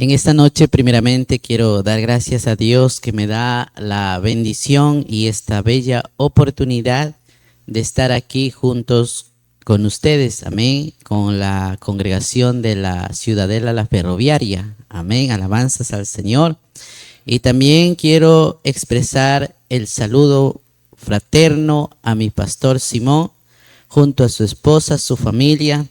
En esta noche, primeramente, quiero dar gracias a Dios que me da la bendición y esta bella oportunidad de estar aquí juntos con ustedes, amén, con la congregación de la Ciudadela La Ferroviaria, amén, alabanzas al Señor. Y también quiero expresar el saludo fraterno a mi pastor Simón, junto a su esposa, su familia,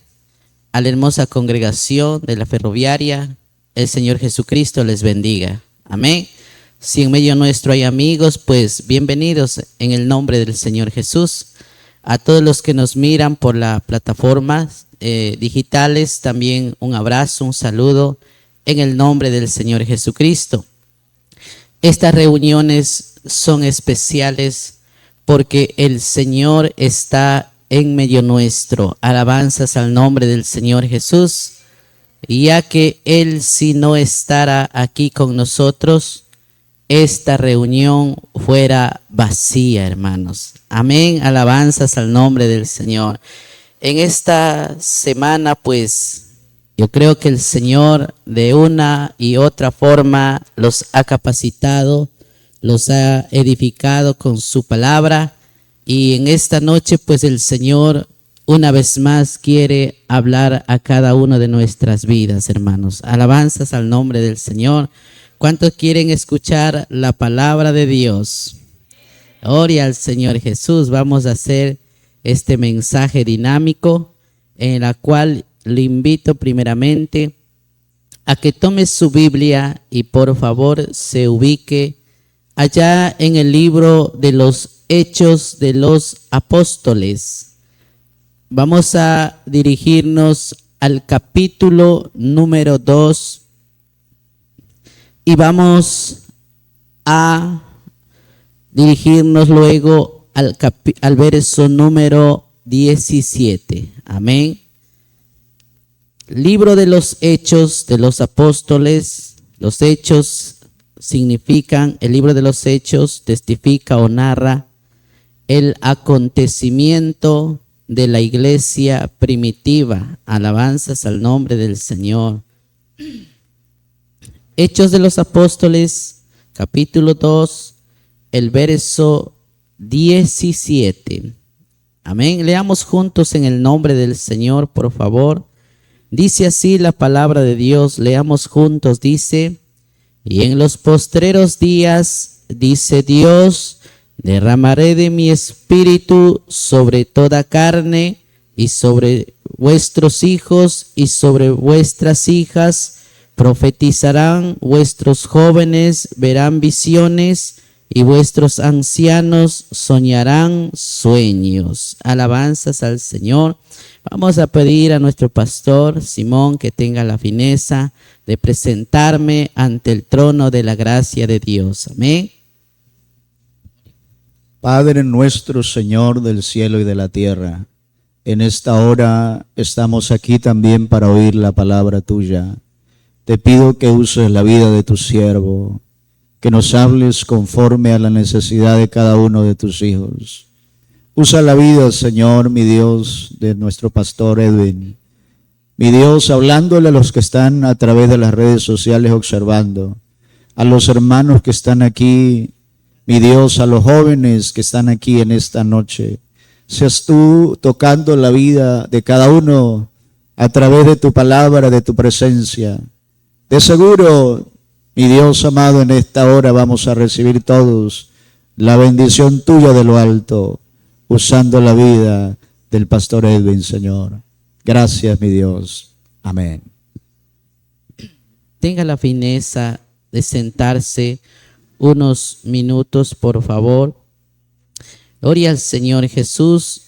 a la hermosa congregación de la Ferroviaria. El Señor Jesucristo les bendiga. Amén. Si en medio nuestro hay amigos, pues bienvenidos en el nombre del Señor Jesús. A todos los que nos miran por las plataformas digitales, también un abrazo, un saludo en el nombre del Señor Jesucristo. Estas reuniones son especiales porque el Señor está en medio nuestro. Alabanzas al nombre del Señor Jesús. Ya que Él, si no estará aquí con nosotros, esta reunión fuera vacía, hermanos. Amén, alabanzas al nombre del Señor. En esta semana, pues, yo creo que el Señor de una y otra forma los ha capacitado, los ha edificado con su palabra. Y en esta noche, pues, el Señor una vez más quiere hablar a cada una de nuestras vidas, hermanos. Alabanzas al nombre del Señor. ¿Cuántos quieren escuchar la palabra de Dios? Gloria al Señor Jesús. Vamos a hacer este mensaje dinámico en la cual le invito primeramente a que tome su Biblia y por favor se ubique allá en el libro de los Hechos de los Apóstoles. Vamos a dirigirnos al capítulo número 2 y vamos a dirigirnos luego al verso número 17. Amén. Libro de los Hechos de los Apóstoles. Los Hechos significan, el libro de los Hechos testifica o narra el acontecimiento de la iglesia primitiva. Alabanzas al nombre del Señor. Hechos de los Apóstoles, capítulo 2, el verso 17. Amén. Leamos juntos en el nombre del Señor, por favor. Dice así la palabra de Dios. Leamos juntos. Dice: y en los postreros días, dice Dios, derramaré de mi espíritu sobre toda carne, y sobre vuestros hijos y sobre vuestras hijas profetizarán, vuestros jóvenes verán visiones y vuestros ancianos soñarán sueños. Alabanzas al Señor. Vamos a pedir a nuestro pastor Simón que tenga la fineza de presentarme ante el trono de la gracia de Dios. Amén. Padre nuestro, Señor del cielo y de la tierra, en esta hora estamos aquí también para oír la palabra tuya. Te pido que uses la vida de tu siervo, que nos hables conforme a la necesidad de cada uno de tus hijos. Usa la vida, Señor, mi Dios, de nuestro pastor Edwin. Mi Dios, hablándole a los que están a través de las redes sociales observando, a los hermanos que están aquí, mi Dios, a los jóvenes que están aquí en esta noche. Seas tú tocando la vida de cada uno a través de tu palabra, de tu presencia. De seguro, mi Dios amado, en esta hora vamos a recibir todos la bendición tuya de lo alto, usando la vida del pastor Edwin, Señor. Gracias, mi Dios. Amén. Tenga la fineza de sentarse unos minutos, por favor. Gloria al Señor Jesús.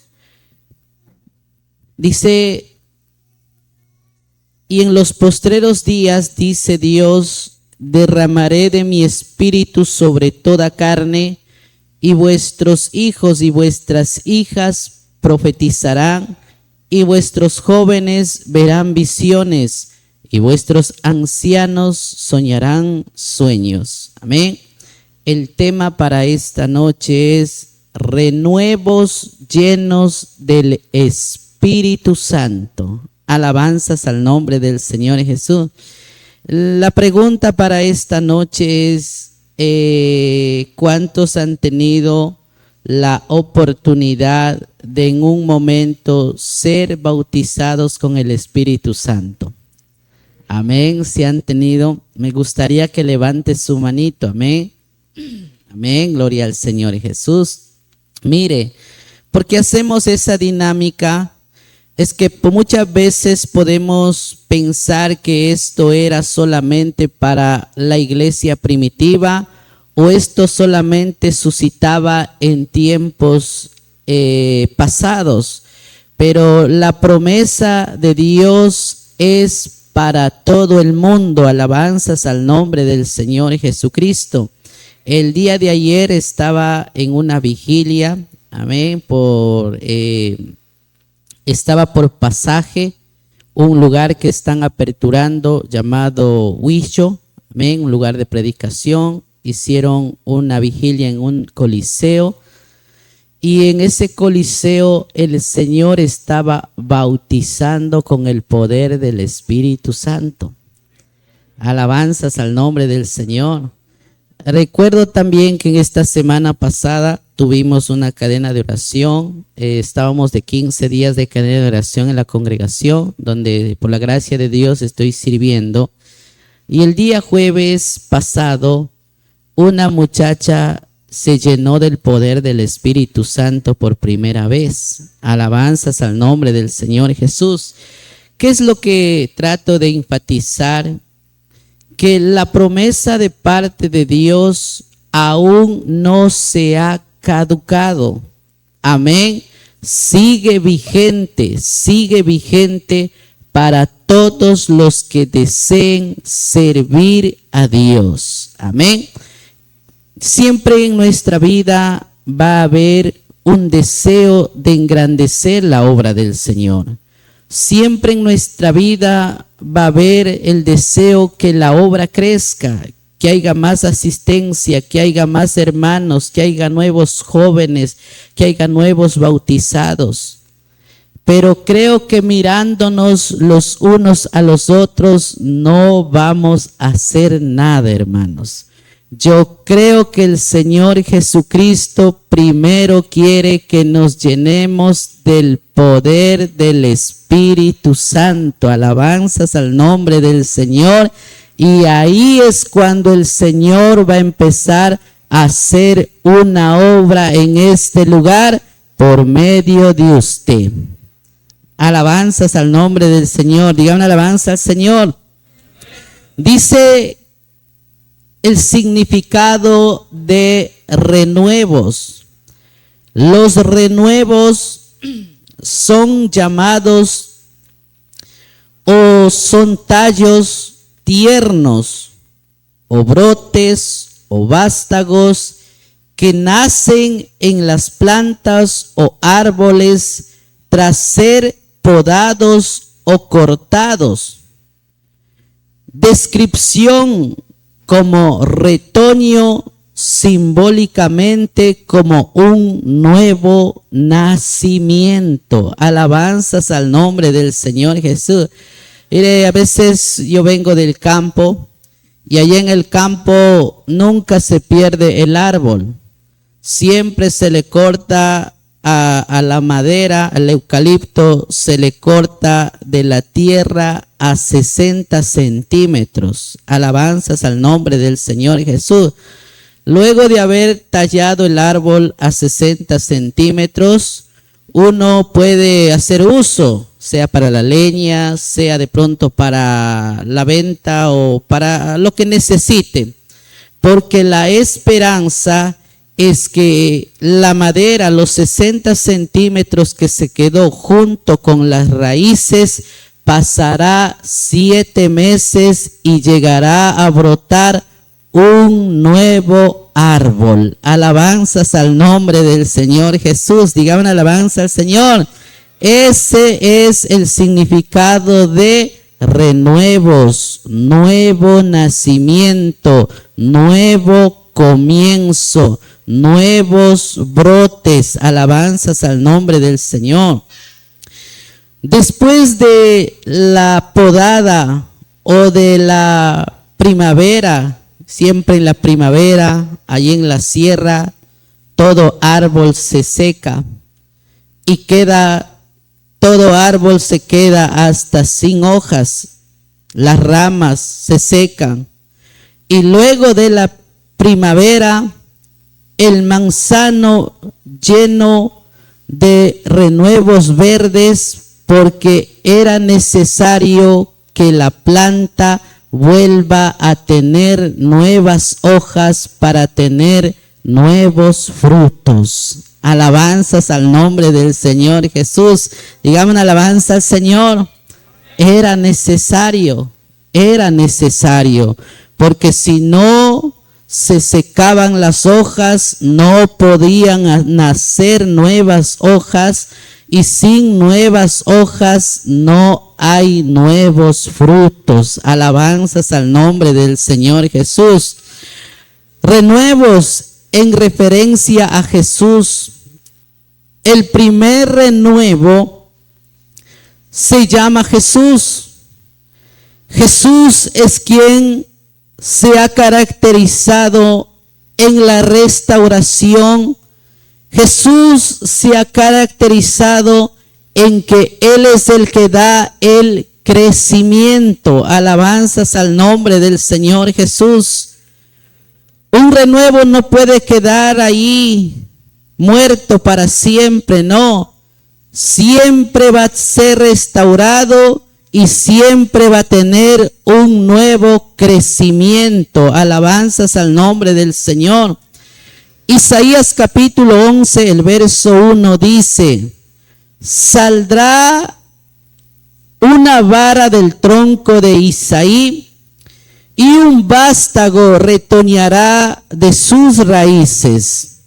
Dice: y en los postreros días, dice Dios, derramaré de mi espíritu sobre toda carne, y vuestros hijos y vuestras hijas profetizarán, y vuestros jóvenes verán visiones, y vuestros ancianos soñarán sueños. Amén. El tema para esta noche es renuevos llenos del Espíritu Santo. Alabanzas al nombre del Señor Jesús. La pregunta para esta noche es, ¿cuántos han tenido la oportunidad de en un momento ser bautizados con el Espíritu Santo? Amén. Si han tenido, me gustaría que levante su manito. Amén. Amén. Gloria al Señor Jesús. Mire, porque hacemos esa dinámica, es que muchas veces podemos pensar que esto era solamente para la iglesia primitiva o esto solamente suscitaba en tiempos pasados, pero la promesa de Dios es para todo el mundo. Alabanzas al nombre del Señor Jesucristo. El día de ayer estaba en una vigilia, amén, estaba por Pasaje, un lugar que están aperturando llamado Huicho, amén, un lugar de predicación. Hicieron una vigilia en un coliseo y en ese coliseo el Señor estaba bautizando con el poder del Espíritu Santo. Alabanzas al nombre del Señor. Recuerdo también que en esta semana pasada tuvimos una cadena de oración, estábamos de 15 días de cadena de oración en la congregación, donde por la gracia de Dios estoy sirviendo. Y el día jueves pasado, una muchacha se llenó del poder del Espíritu Santo por primera vez. Alabanzas al nombre del Señor Jesús. ¿Qué es lo que trato de enfatizar? Que la promesa de parte de Dios aún no se ha caducado. Amén. Sigue vigente para todos los que deseen servir a Dios. Amén. Siempre en nuestra vida va a haber un deseo de engrandecer la obra del Señor. Siempre en nuestra vida va a haber el deseo que la obra crezca, que haya más asistencia, que haya más hermanos, que haya nuevos jóvenes, que haya nuevos bautizados. Pero creo que mirándonos los unos a los otros no vamos a hacer nada, hermanos. Yo creo que el Señor Jesucristo primero quiere que nos llenemos del poder del Espíritu Santo. Alabanzas al nombre del Señor. Y ahí es cuando el Señor va a empezar a hacer una obra en este lugar por medio de usted. Alabanzas al nombre del Señor. Diga una alabanza al Señor. Dice el significado de renuevos. Los renuevos son llamados o son tallos tiernos o brotes o vástagos que nacen en las plantas o árboles tras ser podados o cortados. Descripción como retoño, simbólicamente como un nuevo nacimiento. Alabanzas al nombre del Señor Jesús. Mire, a veces yo vengo del campo y allá en el campo nunca se pierde el árbol. Siempre se le corta a la madera, al eucalipto, se le corta de la tierra a 60 centímetros. Alabanzas al nombre del Señor Jesús. Luego de haber tallado el árbol a 60 centímetros, uno puede hacer uso, sea para la leña, sea de pronto para la venta o para lo que necesite. Porque la esperanza es que la madera, los 60 centímetros que se quedó junto con las raíces, pasará 7 meses y llegará a brotar un nuevo árbol. Alabanzas al nombre del Señor Jesús. Diga una alabanza al Señor. Ese es el significado de renuevos, nuevo nacimiento, nuevo comienzo, nuevos brotes. Alabanzas al nombre del Señor. Después de la podada o de la primavera. Siempre en la primavera, allí en la sierra, todo árbol se seca y todo árbol se queda hasta sin hojas. Las ramas se secan y luego de la primavera el manzano lleno de renuevos verdes, porque era necesario que la planta vuelva a tener nuevas hojas para tener nuevos frutos. Alabanzas al nombre del Señor Jesús. Digamos alabanza al Señor. Era necesario, porque si no se secaban las hojas, no podían nacer nuevas hojas, y sin nuevas hojas no hay nuevos frutos. Alabanzas al nombre del Señor Jesús. Renuevos en referencia a Jesús. El primer renuevo se llama Jesús. Jesús es quien se ha caracterizado en la restauración. Jesús se ha caracterizado en que Él es el que da el crecimiento. Alabanzas al nombre del Señor Jesús. Un renuevo no puede quedar ahí muerto para siempre, no. Siempre va a ser restaurado y siempre va a tener un nuevo crecimiento. Alabanzas al nombre del Señor. Isaías capítulo 11, el verso 1 dice: saldrá una vara del tronco de Isaí y un vástago retoñará de sus raíces,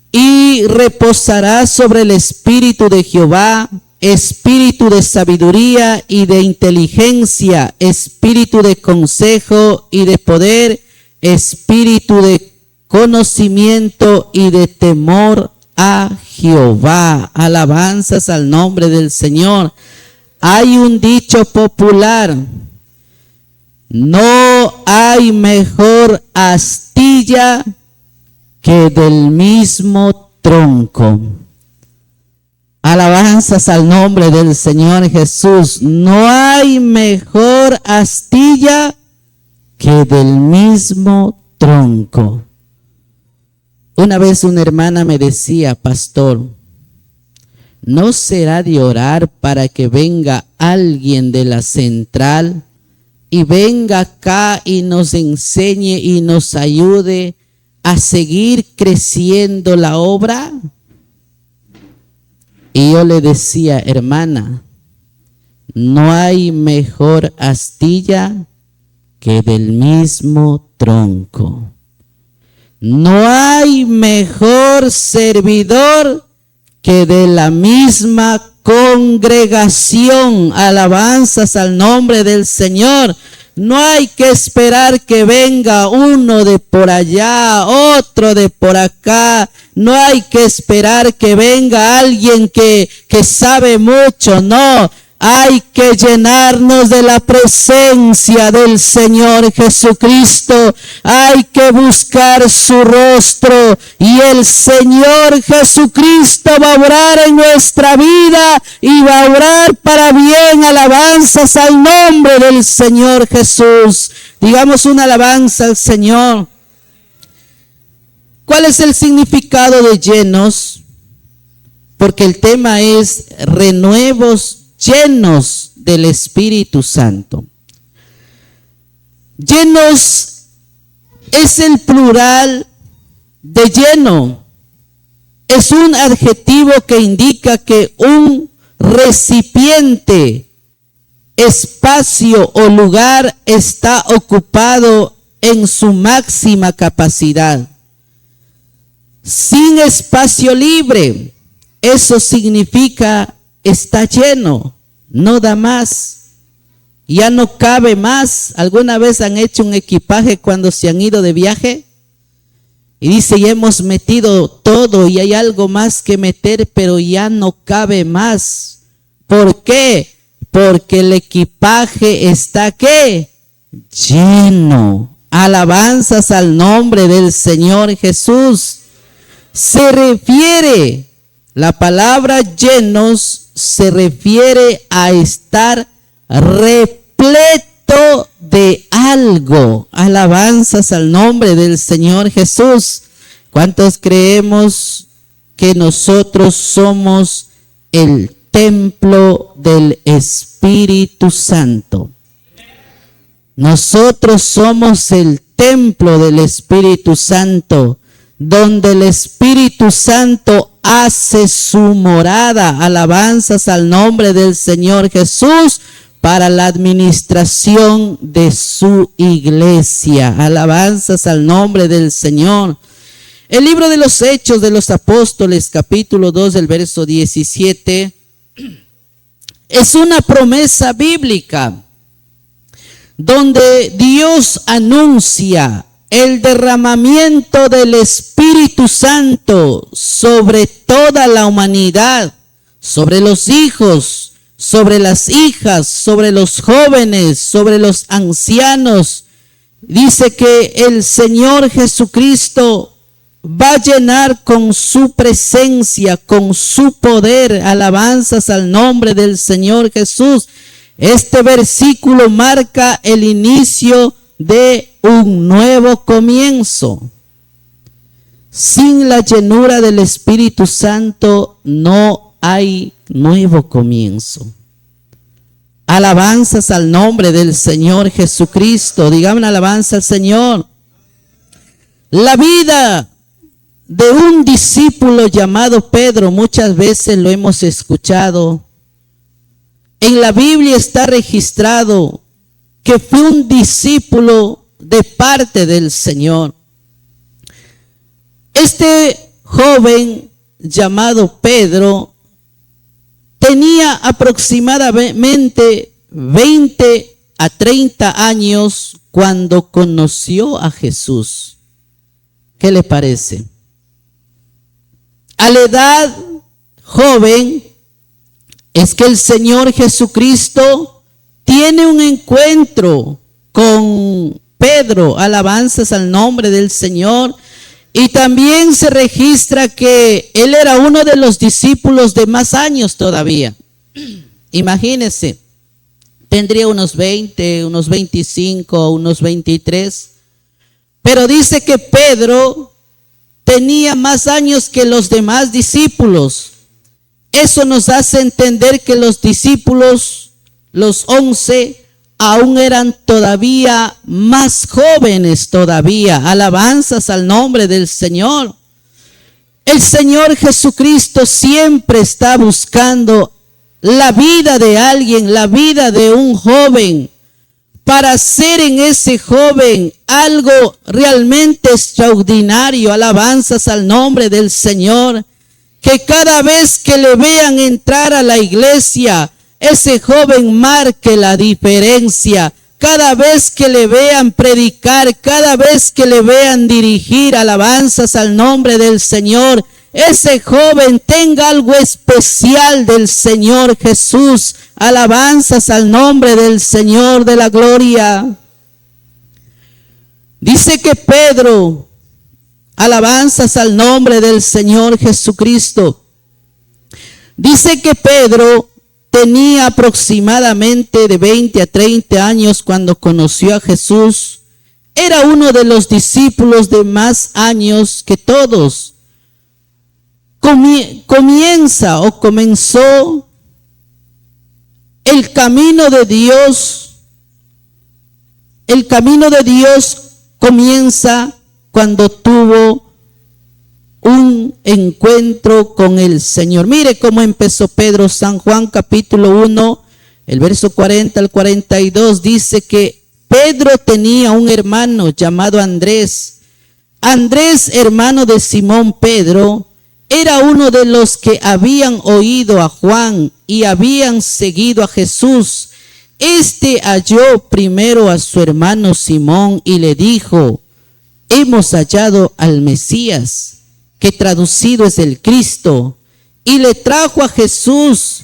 y reposará sobre el espíritu de Jehová, espíritu de sabiduría y de inteligencia, espíritu de consejo y de poder, espíritu de conocimiento y de temor a Jehová. Alabanzas al nombre del Señor. Hay un dicho popular: no hay mejor astilla que del mismo tronco. Alabanzas al nombre del Señor Jesús. No hay mejor astilla que del mismo tronco. Una vez una hermana me decía: pastor, ¿no será de orar para que venga alguien de la central y venga acá y nos enseñe y nos ayude a seguir creciendo la obra? Y yo le decía: hermana, no hay mejor astilla que del mismo tronco. No hay mejor servidor que de la misma congregación. Alabanzas al nombre del Señor. No hay que esperar que venga uno de por allá, otro de por acá. No hay que esperar que venga alguien que sabe mucho. No, hay que llenarnos de la presencia del Señor Jesucristo. Hay que buscar su rostro y el Señor Jesucristo va a obrar en nuestra vida y va a obrar para bien. Alabanzas al nombre del Señor Jesús. Digamos una alabanza al Señor. ¿Cuál es el significado de llenos? Porque el tema es renuevos llenos del Espíritu Santo. Llenos es el plural de lleno. Es un adjetivo que indica que un recipiente, espacio o lugar está ocupado en su máxima capacidad. Sin espacio libre, eso significa está lleno, no da más, ya no cabe más. ¿Alguna vez han hecho un equipaje cuando se han ido de viaje? Y dice: ya hemos metido todo y hay algo más que meter, pero ya no cabe más. ¿Por qué? porque el equipaje está ¿qué? Lleno. Alabanzas al nombre del Señor Jesús. Se refiere, la palabra llenos se refiere a estar repleto de algo. Alabanzas al nombre del Señor Jesús. ¿Cuántos creemos que nosotros somos el templo del Espíritu Santo? Nosotros somos el templo del Espíritu Santo, donde el Espíritu Santo hace su morada. Alabanzas al nombre del Señor Jesús para la administración de su iglesia. Alabanzas al nombre del Señor. El libro de los Hechos de los Apóstoles, capítulo 2, del verso 17, es una promesa bíblica donde Dios anuncia el derramamiento del Espíritu Santo sobre toda la humanidad, sobre los hijos, sobre las hijas, sobre los jóvenes, sobre los ancianos. Dice que el Señor Jesucristo va a llenar con su presencia, con su poder. Alabanzas al nombre del Señor Jesús. Este versículo marca el inicio de un nuevo comienzo. Sin la llenura del Espíritu Santo no hay nuevo comienzo. Alabanzas al nombre del Señor Jesucristo. Dígame alabanza al Señor. La vida de un discípulo llamado Pedro, muchas veces lo hemos escuchado. En la Biblia está registrado que fue un discípulo de parte del Señor. Este joven llamado Pedro tenía aproximadamente 20 a 30 años cuando conoció a Jesús. ¿Qué le parece? A la edad joven es que el Señor Jesucristo tiene un encuentro con Pedro. Alabanzas al nombre del Señor. Y también se registra que él era uno de los discípulos de más años todavía. Imagínense, tendría unos 20, unos 25, unos 23. Pero dice que Pedro tenía más años que los demás discípulos. Eso nos hace entender que los discípulos, los 11, aún eran todavía más jóvenes todavía. Alabanzas al nombre del Señor. El Señor Jesucristo siempre está buscando la vida de alguien, la vida de un joven, para hacer en ese joven algo realmente extraordinario. Alabanzas al nombre del Señor. Que cada vez que le vean entrar a la iglesia, ese joven marque la diferencia. Cada vez que le vean predicar, cada vez que le vean dirigir alabanzas al nombre del Señor, ese joven tenga algo especial del Señor Jesús. Alabanzas al nombre del Señor de la gloria. Dice que Pedro, alabanzas al nombre del Señor Jesucristo. Dice que Pedro tenía aproximadamente de 20 a 30 años cuando conoció a Jesús. Era uno de los discípulos de más años que todos. Comenzó el camino de Dios. El camino de Dios comienza cuando tuvo un encuentro con el Señor. Mire cómo empezó Pedro. San Juan capítulo 1, el verso 40 al 42 dice que Pedro tenía un hermano llamado Andrés. Andrés, hermano de Simón Pedro, era uno de los que habían oído a Juan y habían seguido a Jesús. Este halló primero a su hermano Simón y le dijo: hemos hallado al Mesías, que traducido es el Cristo. Y le trajo a Jesús,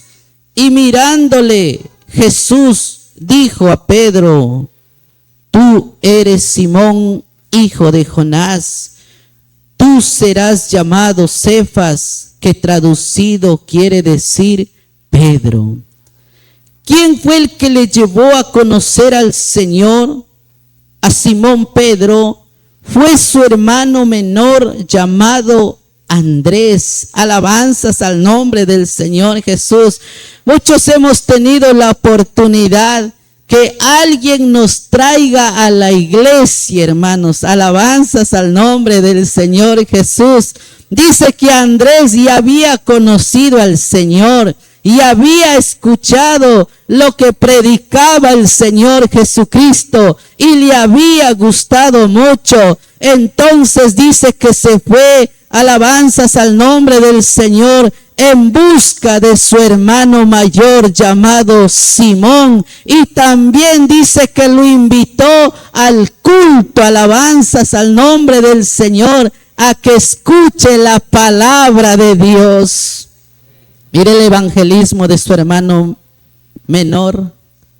y mirándole, Jesús dijo a Pedro: tú eres Simón, hijo de Jonás. Tú serás llamado Cefas, que traducido quiere decir Pedro. ¿Quién fue el que le llevó a conocer al Señor? A Simón Pedro fue su hermano menor llamado Andrés. Alabanzas al nombre del Señor Jesús. Muchos hemos tenido la oportunidad que alguien nos traiga a la iglesia, hermanos. Alabanzas al nombre del Señor Jesús. Dice que Andrés ya había conocido al Señor y había escuchado lo que predicaba el Señor Jesucristo y le había gustado mucho. Entonces dice que se fue, alabanzas al nombre del Señor, en busca de su hermano mayor llamado Simón, y también dice que lo invitó al culto, alabanzas al nombre del Señor, a que escuche la palabra de Dios. Mire el evangelismo de su hermano menor.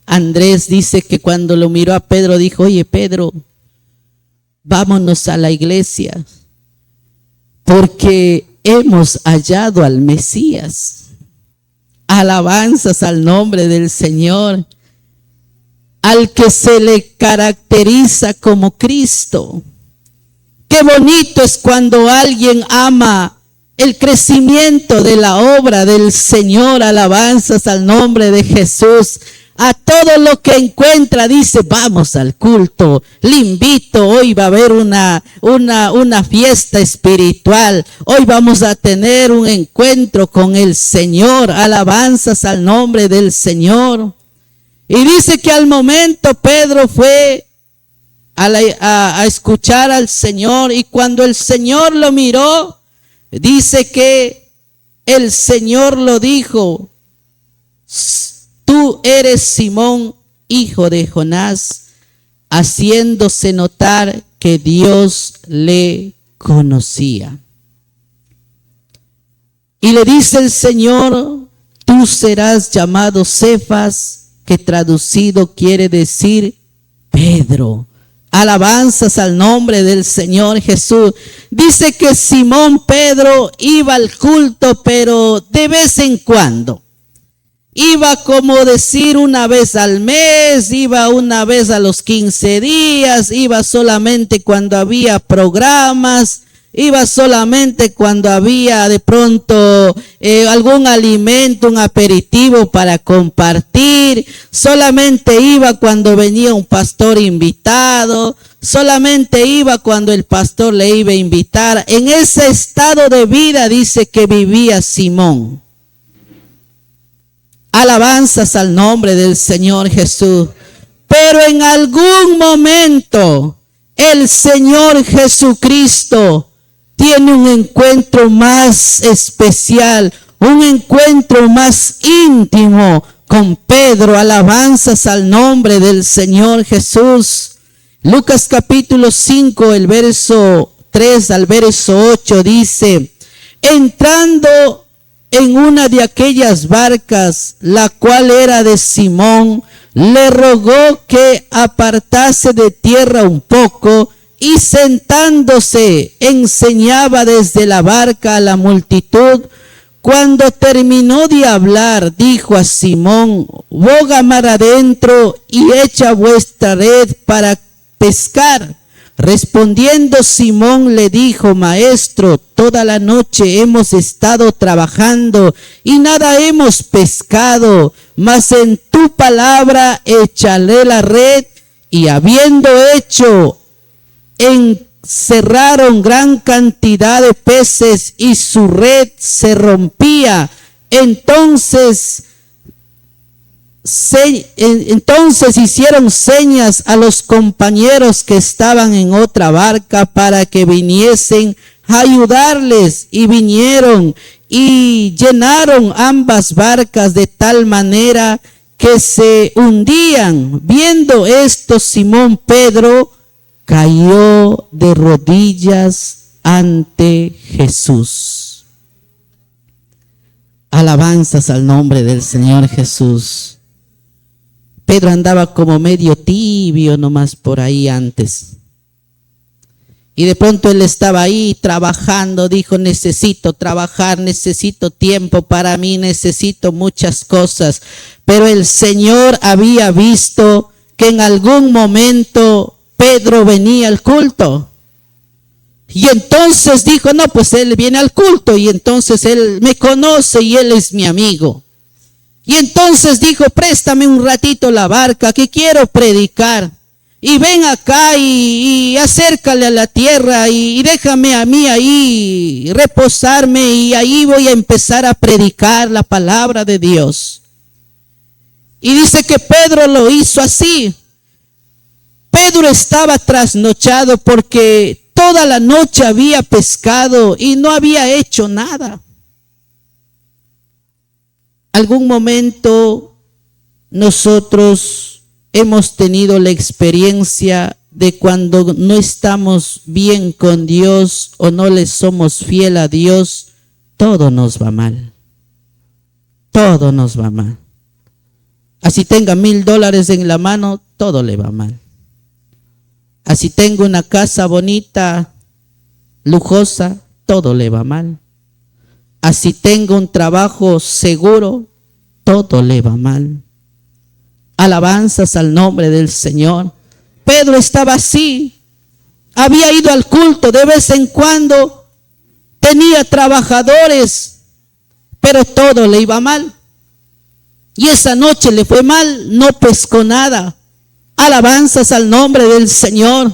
Andrés dice que cuando lo miró a Pedro dijo: oye Pedro, vámonos a la iglesia, porque hemos hallado al Mesías. Alabanzas al nombre del Señor, al que se le caracteriza como Cristo. Qué bonito es cuando alguien ama el crecimiento de la obra del Señor. Alabanzas al nombre de Jesús. A todo lo que encuentra dice: vamos al culto, le invito, hoy va a haber una fiesta espiritual, hoy vamos a tener un encuentro con el Señor. Alabanzas al nombre del Señor. Y dice que al momento Pedro fue a escuchar al Señor, y cuando el Señor lo miró, dice que el Señor lo dijo: tú eres Simón, hijo de Jonás, haciéndose notar que Dios le conocía. Y le dice el Señor: tú serás llamado Cefas, que traducido quiere decir Pedro. Alabanzas al nombre del Señor Jesús. Dice que Simón Pedro iba al culto, pero de vez en cuando. Iba, como decir, una vez al mes, iba una vez a los 15 días, iba solamente cuando había programas, iba solamente cuando había de pronto algún alimento, un aperitivo para compartir, solamente iba cuando venía un pastor invitado, solamente iba cuando el pastor le iba a invitar. En ese estado de vida dice que vivía Simón. Alabanzas al nombre del Señor Jesús. Pero en algún momento el Señor Jesucristo tiene un encuentro más especial, un encuentro más íntimo con Pedro. Alabanzas al nombre del Señor Jesús. Lucas capítulo 5, el verso 3 al verso 8 dice: entrando en una de aquellas barcas, la cual era de Simón, le rogó que apartase de tierra un poco, y sentándose enseñaba desde la barca a la multitud. Cuando terminó de hablar, dijo a Simón: boga mar adentro y echa vuestra red para pescar. Respondiendo Simón le dijo: maestro, toda la noche hemos estado trabajando y nada hemos pescado, mas en tu palabra echaré la red. Y habiendo hecho, encerraron gran cantidad de peces y su red se rompía. Entonces hicieron señas a los compañeros que estaban en otra barca para que viniesen a ayudarles, y vinieron y llenaron ambas barcas de tal manera que se hundían. Viendo esto, Simón Pedro cayó de rodillas ante Jesús. Alabanzas al nombre del Señor Jesús. Pedro andaba como medio tibio nomás por ahí antes. Y de pronto él estaba ahí trabajando, dijo, necesito trabajar, necesito tiempo para mí, necesito muchas cosas. Pero el Señor había visto que en algún momento Pedro venía al culto. Y entonces dijo, no, pues él viene al culto y entonces él me conoce y él es mi amigo. Y entonces dijo, préstame un ratito la barca que quiero predicar. Y ven acá y acércale a la tierra y déjame a mí ahí reposarme y ahí voy a empezar a predicar la palabra de Dios. Y dice que Pedro lo hizo así. Pedro estaba trasnochado porque toda la noche había pescado y no había hecho nada. Algún momento nosotros hemos tenido la experiencia de cuando no estamos bien con Dios o no le somos fiel a Dios, todo nos va mal. Todo nos va mal. Así tenga $1,000 en la mano, todo le va mal. Así tengo una casa bonita, lujosa, todo le va mal. Así tengo un trabajo seguro, todo le va mal. Alabanzas al nombre del Señor. Pedro estaba así. Había ido al culto de vez en cuando. Tenía trabajadores, pero todo le iba mal. Y esa noche le fue mal, no pescó nada. Alabanzas al nombre del Señor.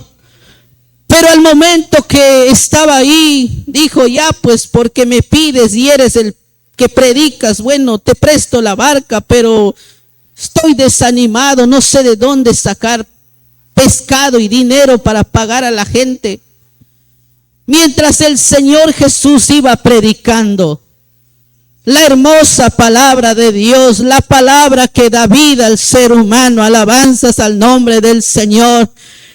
Pero al momento que estaba ahí, dijo, ya pues porque me pides y eres el que predicas, bueno, te presto la barca, pero estoy desanimado, no sé de dónde sacar pescado y dinero para pagar a la gente. Mientras el Señor Jesús iba predicando la hermosa palabra de Dios, la palabra que da vida al ser humano, alabanzas al nombre del Señor.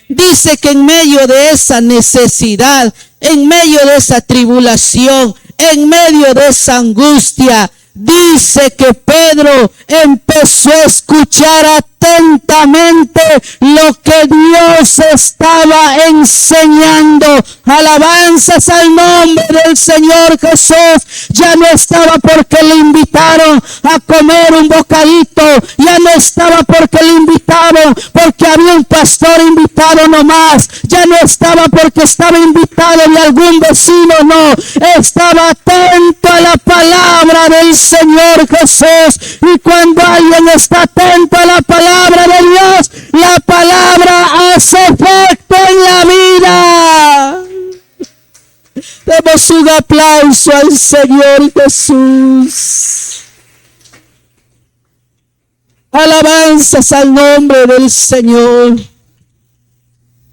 Dice que en medio de esa necesidad, en medio de esa tribulación, en medio de esa angustia, dice que Pedro empezó a escuchar atentamente lo que Dios estaba enseñando. Alabanzas al nombre del Señor Jesús. Ya no estaba porque le invitaron a comer un bocadito, ya no estaba porque le invitaron porque había un pastor invitado nomás, ya no estaba porque estaba invitado de algún vecino, no, estaba atento a la palabra del Señor Jesús. Y cuando alguien está atento a la palabra de Dios, la palabra hace efecto en la vida. Demos un aplauso al Señor Jesús. Alabanzas al nombre del Señor.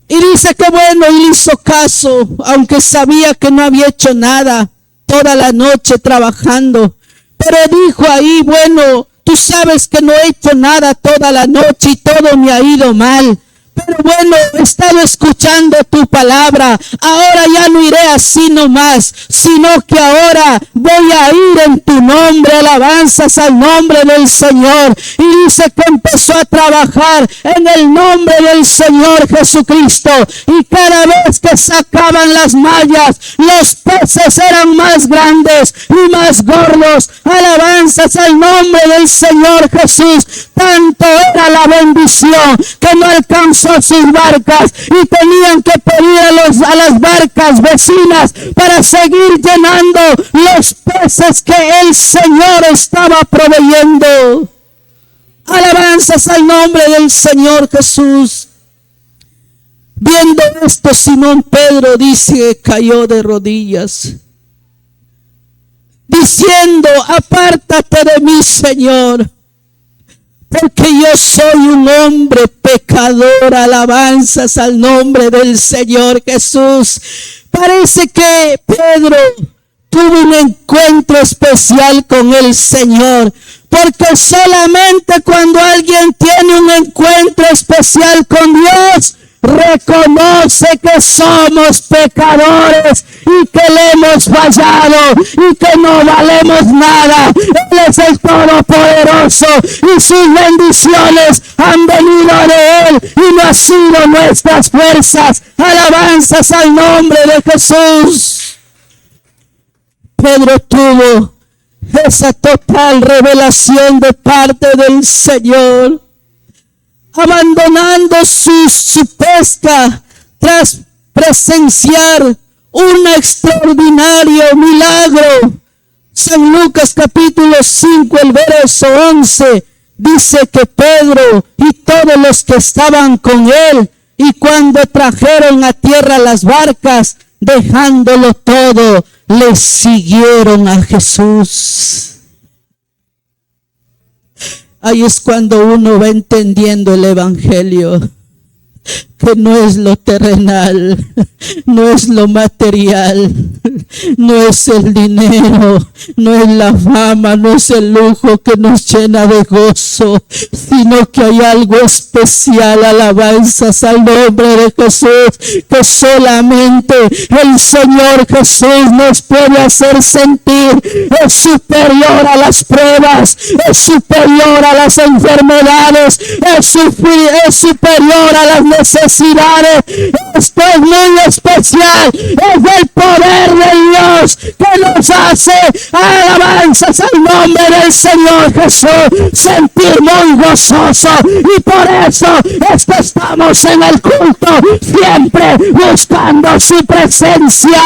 Y dice que bueno, él hizo caso, aunque sabía que no había hecho nada toda la noche trabajando. Pero dijo ahí, bueno, tú sabes que no he hecho nada toda la noche y todo me ha ido mal. Pero bueno, he estado escuchando tu palabra. Ahora ya no iré así nomás, sino que ahora voy a ir en tu nombre. Alabanzas al nombre del Señor. Y dice que empezó a trabajar en el nombre del Señor Jesucristo. Y cada vez que sacaban las mallas, los peces eran más grandes y más gordos. Alabanzas al nombre del Señor Jesús. Tanto era la bendición que no alcanzó sus barcas y tenían que pedir a las barcas vecinas para seguir llenando los peces que el Señor estaba proveyendo. Alabanzas al nombre del Señor Jesús. Viendo esto, Simón Pedro dice, cayó de rodillas, diciendo, apártate de mí, Señor, porque yo soy un hombre pecador. Alabanzas al nombre del Señor Jesús. Parece que Pedro tuvo un encuentro especial con el Señor, porque solamente cuando alguien tiene un encuentro especial con Dios, reconoce que somos pecadores y que le hemos fallado y que no valemos nada. Él es el Todopoderoso y sus bendiciones han venido de Él y no han sido nuestras fuerzas. Alabanzas al nombre de Jesús. Pedro tuvo esa total revelación de parte del Señor, abandonando su pesca tras presenciar un extraordinario milagro. San Lucas capítulo 5, el verso 11, dice que Pedro y todos los que estaban con él, y cuando trajeron a tierra las barcas, dejándolo todo, le siguieron a Jesús. Ahí es cuando uno va entendiendo el evangelio, que no es lo terrenal, no es lo material, no es el dinero, no es la fama, no es el lujo que nos llena de gozo, sino que hay algo especial. Alabanzas al nombre de Jesús, que solamente el Señor Jesús nos puede hacer sentir. Es superior a las pruebas, es superior a las enfermedades, es superior a las necesidades. Esto es muy especial. Es el poder de Dios que nos hace, alabanzas al nombre del Señor Jesús, sentir muy gozoso. Y por eso es que estamos en el culto, siempre buscando su presencia.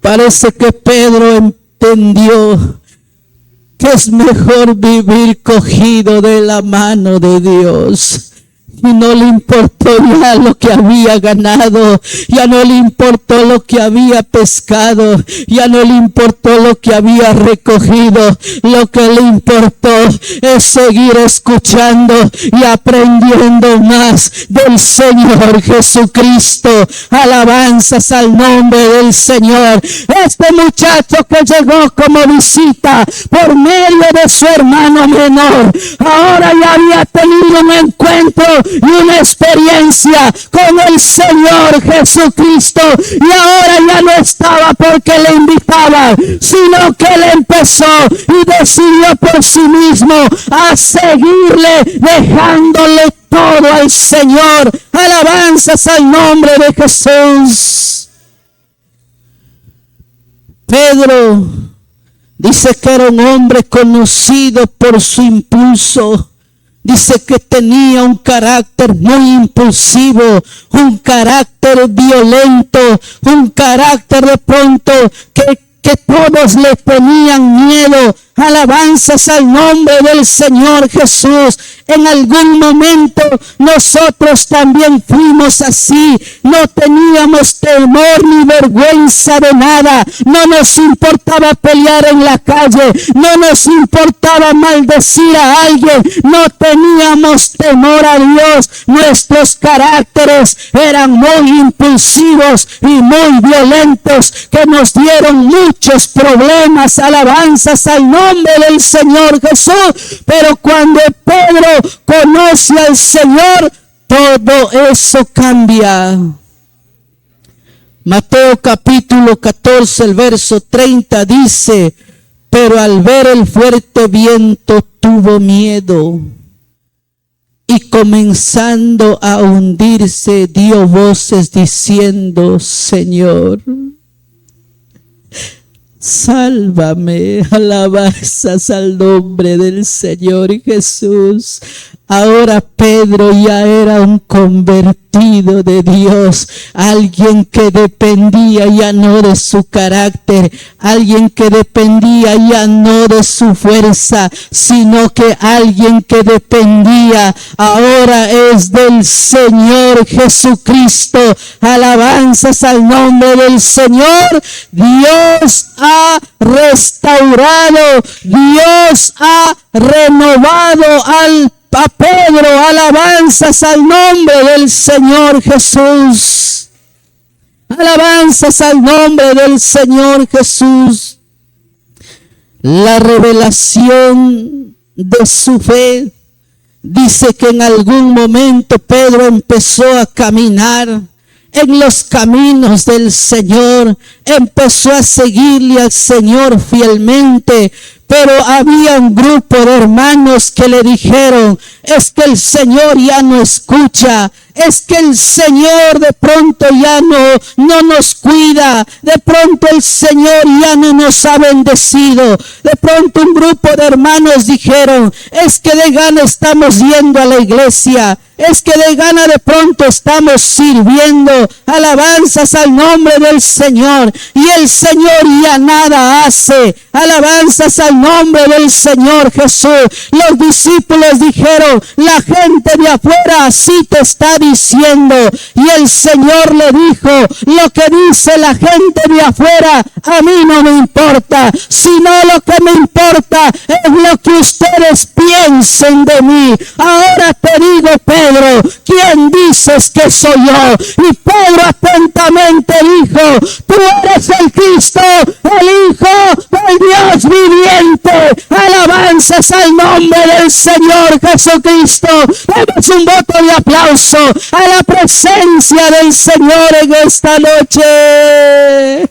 Parece que Pedro entendió que es mejor vivir cogido de la mano de Dios. Y no le importó ya lo que había ganado, ya no le importó lo que había pescado, ya no le importó lo que había recogido. Lo que le importó es seguir escuchando y aprendiendo más del Señor Jesucristo. Alabanzas al nombre del Señor. Este muchacho que llegó como visita por medio de su hermano menor, ahora ya había tenido un encuentro y una experiencia con el Señor Jesucristo, y ahora ya no estaba porque le invitaba, sino que él empezó y decidió por sí mismo a seguirle, dejándole todo al Señor. Alabanzas al nombre de Jesús. Pedro dice que era un hombre conocido por su impulso. Dice que tenía un carácter muy impulsivo, un carácter violento, un carácter de pronto que todos le tenían miedo. Alabanzas al nombre del Señor Jesús. En algún momento nosotros también fuimos así. No teníamos temor ni vergüenza de nada. No nos importaba pelear en la calle. No nos importaba maldecir a alguien. No teníamos temor a Dios. Nuestros caracteres eran muy impulsivos y muy violentos, que nos dieron muchos problemas. Alabanzas al nombre del Señor Jesús. Pero cuando Pedro conoce al Señor, todo eso cambia. Mateo capítulo 14, el verso 30 dice: pero al ver el fuerte viento tuvo miedo, y comenzando a hundirse dio voces diciendo: Señor, sálvame. Alabanzas al nombre del Señor Jesús. Ahora Pedro ya era un convertido de Dios, alguien que dependía ya no de su carácter, alguien que dependía ya no de su fuerza, sino que alguien que dependía ahora es del Señor Jesucristo. Alabanzas al nombre del Señor. Dios ha restaurado, Dios ha renovado a Pedro. Alabanzas al nombre del Señor Jesús. Alabanzas al nombre del Señor Jesús. La revelación de su fe Dice que en algún momento Pedro empezó a caminar en los caminos del Señor, empezó a seguirle al Señor fielmente, pero había un grupo de hermanos que le dijeron: es que el Señor ya no escucha, es que el Señor de pronto ya no nos cuida, de pronto el Señor ya no nos ha bendecido. De pronto un grupo de hermanos dijeron: es que de gana estamos yendo a la iglesia, es que de gana de pronto estamos sirviendo, alabanzas al nombre del Señor, y el Señor ya nada hace, alabanzas al nombre del Señor Jesús. Los discípulos dijeron: la gente de afuera así te está diciendo, y el Señor le dijo: lo que dice la gente de afuera a mí no me importa, sino lo que me importa es lo que ustedes piensen de mí. Ahora te digo, Pedro, ¿quién dices que soy yo? Y Pedro atentamente dijo: tú eres el Cristo, el Hijo del Dios viviente. Alabanzas al nombre del Señor Jesucristo. Demos un voto de aplauso a la presencia del Señor en esta noche.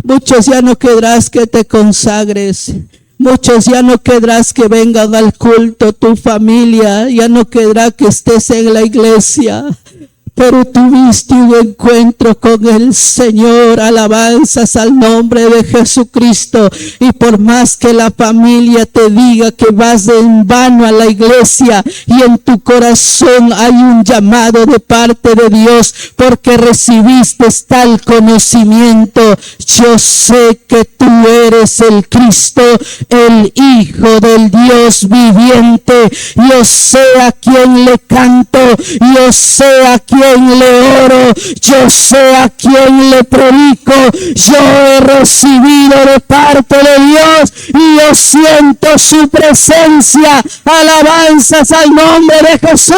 Muchos ya no querrás que te consagres. Muchos ya no querrás que vengan al culto, tu familia ya no querrá que estés en la iglesia. Pero tuviste un encuentro con el Señor, alabanzas al nombre de Jesucristo. Y por más que la familia te diga que vas en vano a la iglesia, y en tu corazón hay un llamado de parte de Dios, porque recibiste tal conocimiento: yo sé que tú eres el Cristo, el Hijo del Dios viviente. Yo sé a quién le canto, yo sé a quién le oro, yo sé a quién le predico. Yo he recibido de parte de Dios y yo siento su presencia. Alabanzas al nombre de Jesús.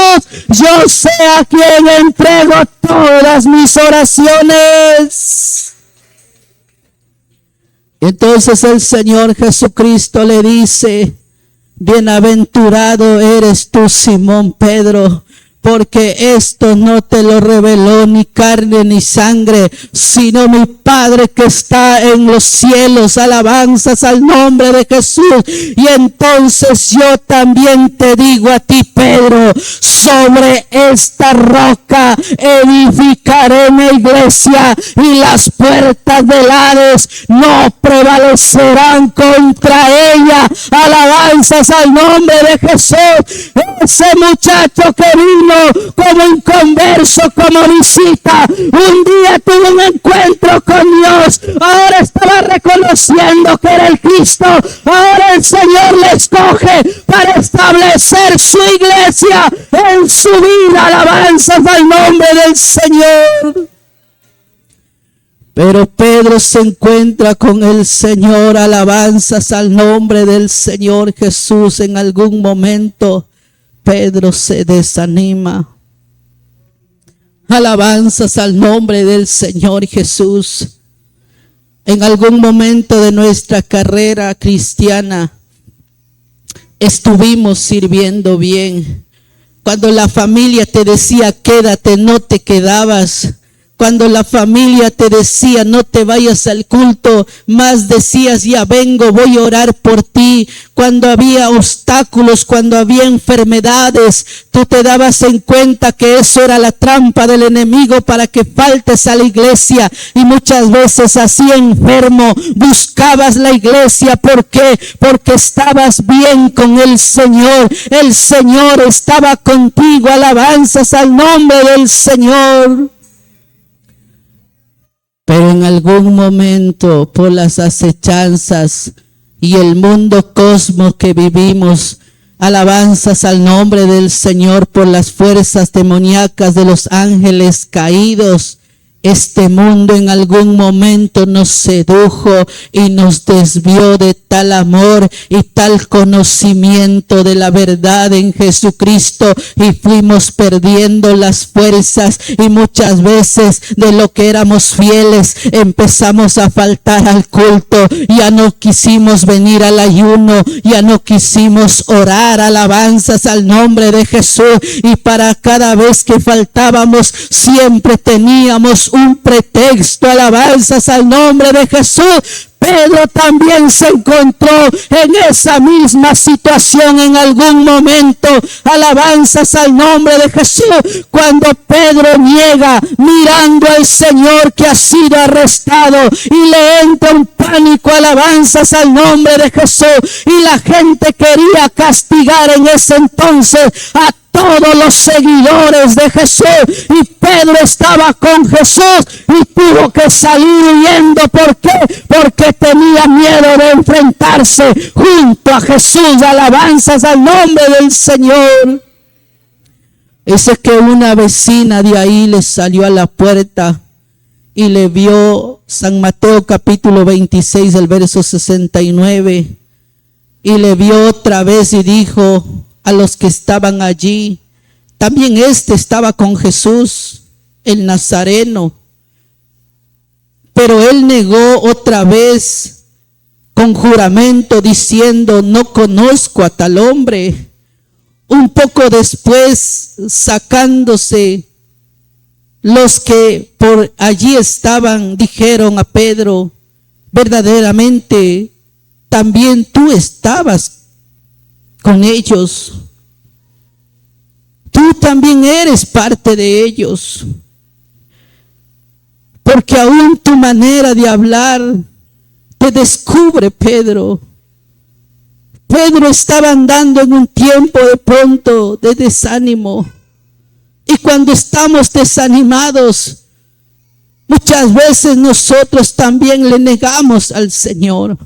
Yo sé a quién entrego todas mis oraciones. Entonces el Señor Jesucristo le dice: bienaventurado eres tú, Simón Pedro, porque esto no te lo reveló ni carne ni sangre, sino mi Padre que está en los cielos. Alabanzas al nombre de Jesús. Y entonces yo también te digo a ti, Pedro: sobre esta roca edificaré mi iglesia, y las puertas del Hades no prevalecerán contra ella. Alabanzas al nombre de Jesús. Ese muchacho que vino como inconverso, como visita, un día tuvo un encuentro con Dios. Ahora estaba reconociendo que era el Cristo. Ahora el Señor le escoge para establecer su iglesia en su vida. Alabanzas al nombre del Señor. Pero Pedro se encuentra con el Señor. Alabanzas al nombre del Señor Jesús. En algún momento Pedro se desanima. Alabanzas al nombre del Señor Jesús. En algún momento de nuestra carrera cristiana estuvimos sirviendo bien. Cuando la familia te decía quédate, no te quedabas. Cuando la familia te decía no te vayas al culto, más decías ya vengo, voy a orar por ti. Cuando había obstáculos, cuando había enfermedades, tú te dabas en cuenta que eso era la trampa del enemigo para que faltes a la iglesia. Y muchas veces así enfermo buscabas la iglesia. ¿Por qué? Porque estabas bien con el Señor. El Señor estaba contigo. Alabanzas al nombre del Señor. Pero en algún momento, por las acechanzas y el mundo cosmos que vivimos, alabanzas al nombre del Señor, por las fuerzas demoníacas de los ángeles caídos, este mundo en algún momento nos sedujo y nos desvió de tal amor y tal conocimiento de la verdad en Jesucristo, y fuimos perdiendo las fuerzas, y muchas veces de lo que éramos fieles empezamos a faltar al culto, ya no quisimos venir al ayuno, ya no quisimos orar, alabanzas al nombre de Jesús, y para cada vez que faltábamos siempre teníamos un pretexto, alabanzas al nombre de Jesús. Pedro también se encontró en esa misma situación en algún momento, alabanzas al nombre de Jesús, cuando Pedro niega mirando al Señor que ha sido arrestado, y le entra un pánico, alabanzas al nombre de Jesús, y la gente quería castigar en ese entonces a todos los seguidores de Jesús, y Pedro estaba con Jesús y tuvo que salir huyendo. ¿Por qué? Porque tenía miedo de enfrentarse junto a Jesús, alabanzas al nombre del Señor. Dice que una vecina de ahí le salió a la puerta y le vio, San Mateo capítulo 26, el verso 69, y le vio otra vez y dijo a los que estaban allí: también este estaba con Jesús, el Nazareno. Pero él negó otra vez con juramento, diciendo: no conozco a tal hombre. Un poco después, sacándose los que por allí estaban, dijeron a Pedro: verdaderamente también tú estabas con ellos, tú también eres parte de ellos, porque aún tu manera de hablar te descubre, Pedro. Pedro estaba andando en un tiempo de pronto de desánimo, y cuando estamos desanimados, muchas veces nosotros también le negamos al Señor.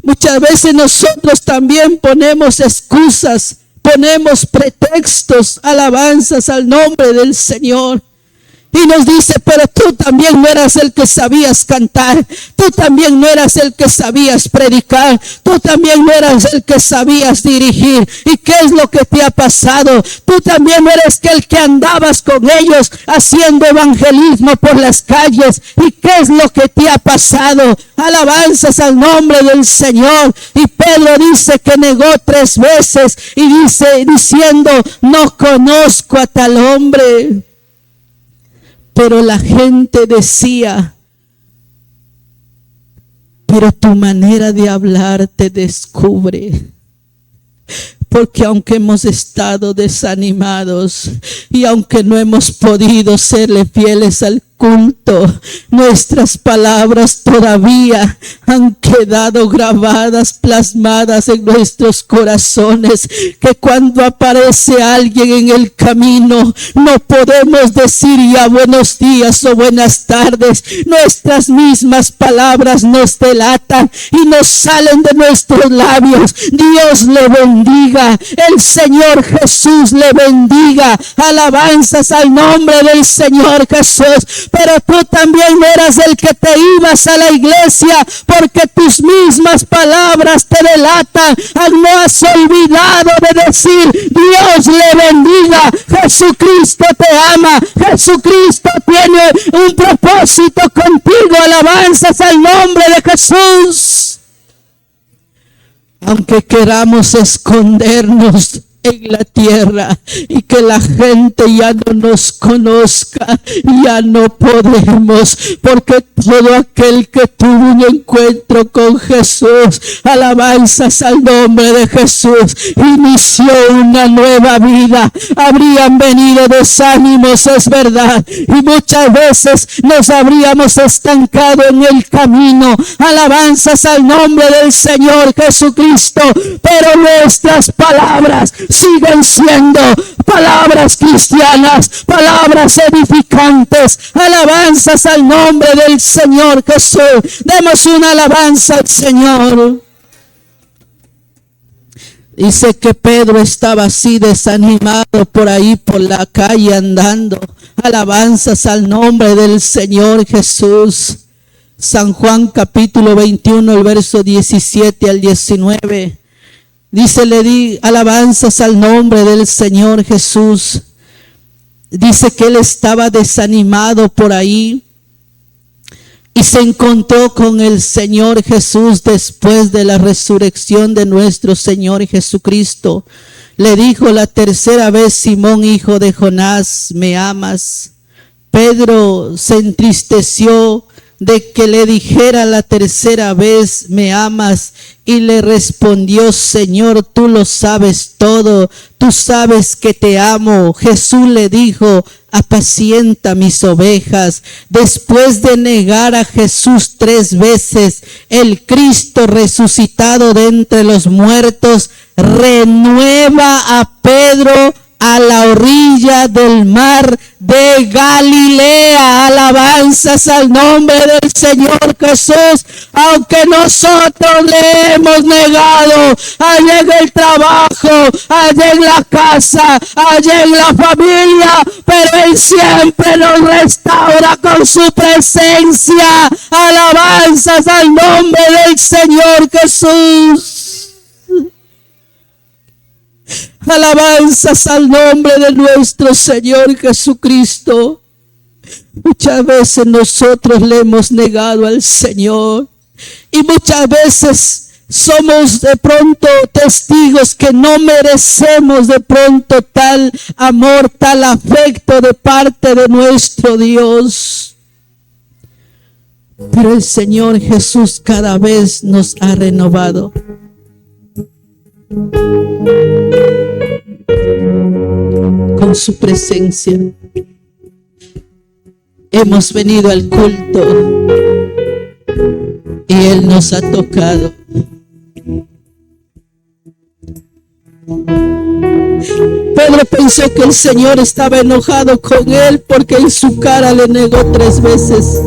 Muchas veces nosotros también ponemos excusas, ponemos pretextos, alabanzas al nombre del Señor. Y nos dice: pero tú también no eras el que sabías cantar, tú también no eras el que sabías predicar, tú también no eras el que sabías dirigir. ¿Y qué es lo que te ha pasado? Tú también no eres el que andabas con ellos haciendo evangelismo por las calles. ¿Y qué es lo que te ha pasado? Alabanzas al nombre del Señor. Y Pedro dice que negó 3 veces y dice diciendo: no conozco a tal hombre. Pero la gente decía: pero tu manera de hablar te descubre. Porque aunque hemos estado desanimados y aunque no hemos podido serle fieles al culto, nuestras palabras todavía han quedado grabadas, plasmadas en nuestros corazones, que cuando aparece alguien en el camino no podemos decir ya buenos días o buenas tardes. Nuestras mismas palabras nos delatan y nos salen de nuestros labios: Dios le bendiga, el Señor Jesús le bendiga, alabanzas al nombre del Señor Jesús. Pero tú también no eras el que te ibas a la iglesia porque tus mismas palabras te delatan. No has olvidado de decir: Dios le bendiga, Jesucristo te ama, Jesucristo tiene un propósito contigo, alabanzas al nombre de Jesús. Aunque queramos escondernos en la tierra y que la gente ya no nos conozca, ya no podemos, porque todo aquel que tuvo un encuentro con Jesús, alabanzas al nombre de Jesús, inició una nueva vida. Habrían venido desánimos, es verdad, y muchas veces nos habríamos estancado en el camino, alabanzas al nombre del Señor Jesucristo, pero nuestras palabras siguen siendo palabras cristianas, palabras edificantes, alabanzas al nombre del Señor Jesús. Demos una alabanza al Señor. Dice que Pedro estaba así desanimado por ahí por la calle andando, alabanzas al nombre del Señor Jesús. San Juan capítulo 21, el verso 17 al 19. Dice, le di alabanzas al nombre del Señor Jesús. Dice que él estaba desanimado por ahí y se encontró con el Señor Jesús después de la resurrección de nuestro Señor Jesucristo. Le dijo la tercera vez: Simón, hijo de Jonás, ¿me amas? Pedro se entristeció de que le dijera la tercera vez: ¿me amas? Y le respondió: Señor, tú lo sabes todo, tú sabes que te amo. Jesús le dijo: apacienta mis ovejas. Después de negar a Jesús 3 veces, el Cristo resucitado de entre los muertos renueva a Pedro a la orilla del mar de Galilea. Alabanzas al nombre del Señor Jesús. Aunque nosotros le hemos negado, allá en el trabajo, allá en la casa, allá en la familia, pero Él siempre nos restaura con su presencia. Alabanzas al nombre del Señor Jesús. Alabanzas al nombre de nuestro Señor Jesucristo. Muchas veces nosotros le hemos negado al Señor y muchas veces somos de pronto testigos que no merecemos de pronto tal amor, tal afecto de parte de nuestro Dios. Pero el Señor Jesús cada vez nos ha renovado. Con su presencia. Hemos venido al culto y Él nos ha tocado. Pedro pensó que el Señor estaba enojado con él porque en su cara le negó 3 veces.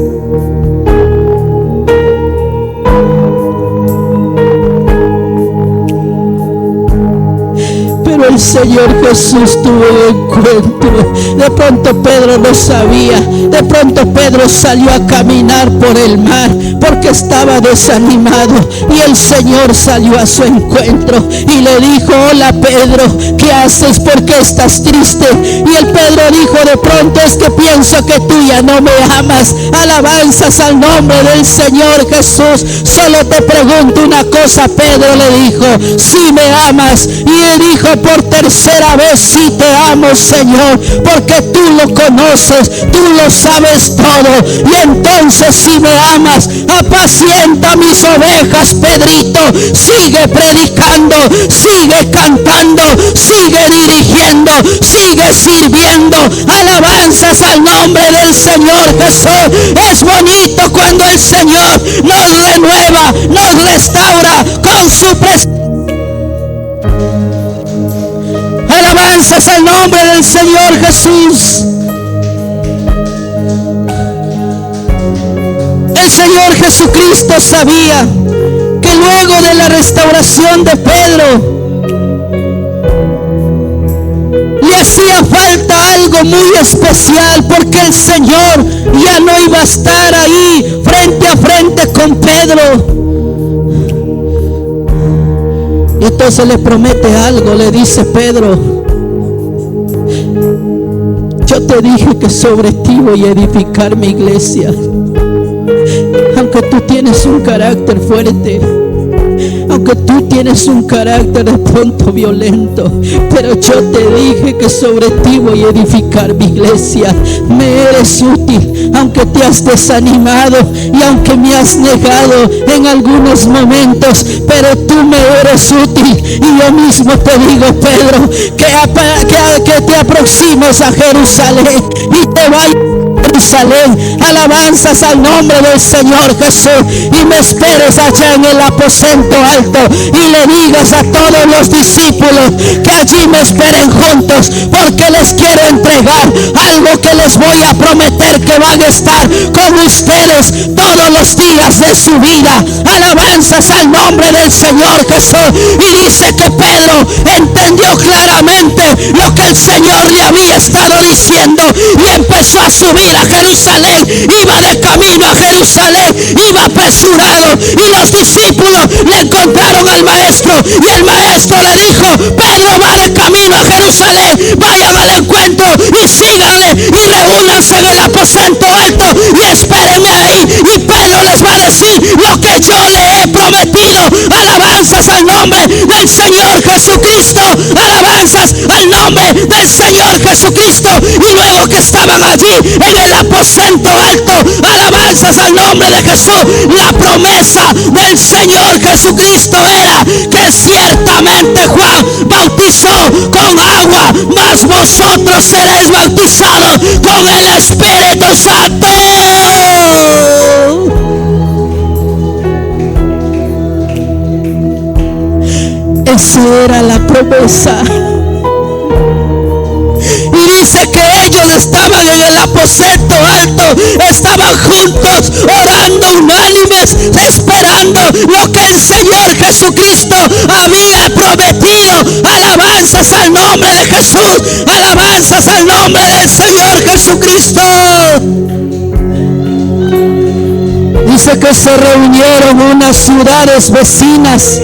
Pero el Señor Jesús tuvo un encuentro. De pronto Pedro no sabía. De pronto Pedro salió a caminar por el mar porque estaba desanimado. Y el Señor salió a su encuentro y le dijo: hola Pedro, ¿qué haces? ¿Por qué estás triste? Y el Pedro dijo: de pronto es que pienso que tú ya no me amas. Alabanzas al nombre del Señor Jesús. Solo te pregunto una cosa, Pedro le dijo: si me amas. Y él dijo por tercera vez: sí te amo, Señor, porque tú lo conoces, tú lo sabes todo. Y entonces, si me amas, apacienta mis ovejas, Pedrito. Sigue predicando, sigue cantando, sigue dirigiendo, sigue sirviendo. Alabanzas al nombre del Señor Jesús. Es bonito cuando el Señor nos renueva, nos restaura con su presencia. Alabanzas al nombre del Señor Jesús. El Señor Jesucristo sabía que luego de la restauración de Pedro le hacía falta algo muy especial, porque el Señor ya no iba a estar ahí frente a frente con Pedro. Y entonces le promete algo, le dice: Pedro, yo te dije que sobre ti voy a edificar mi iglesia. Aunque tú tienes un carácter fuerte, aunque tú tienes un carácter de pronto violento, pero yo te dije que sobre ti voy a edificar mi iglesia. Me eres útil, aunque te has desanimado y aunque me has negado en algunos momentos, pero tú me eres útil. Y yo mismo te digo, Pedro, que te aproximes a Jerusalén y te vayas a Jerusalén. Alabanzas al nombre del Señor Jesús. Y me esperes allá en el aposento alto y le digas a todos los discípulos que allí me esperen juntos, porque les quiero entregar algo que les voy a prometer, que van a estar con ustedes todos los días de su vida. Alabanzas al nombre del Señor Jesús. Y dice que Pedro entendió claramente lo que el Señor le había estado diciendo y empezó a subir a Jerusalén. Iba de camino camino a Jerusalén, iba apresurado, y los discípulos le encontraron al maestro, y el maestro le dijo: Pedro va de camino a Jerusalén, vayan al encuentro y síganle y reúnanse en el aposento alto y espérenme ahí, y Pedro les va a decir lo que yo le he prometido. Alabanzas al nombre del Señor Jesucristo, alabanzas al nombre del Señor Jesucristo. Y luego que estaban allí en el aposento alto, alabanzas al nombre de Jesús, la promesa del Señor Jesucristo era que ciertamente Juan bautizó con agua, mas vosotros seréis bautizados con el Espíritu Santo. Esa era la promesa. Y dice que ellos estaban en el aposento alto, estaban juntos, orando unánimes, esperando lo que el Señor Jesucristo había prometido. Alabanzas al nombre de Jesús, alabanzas al nombre del Señor Jesucristo. Dice que se reunieron unas ciudades vecinas.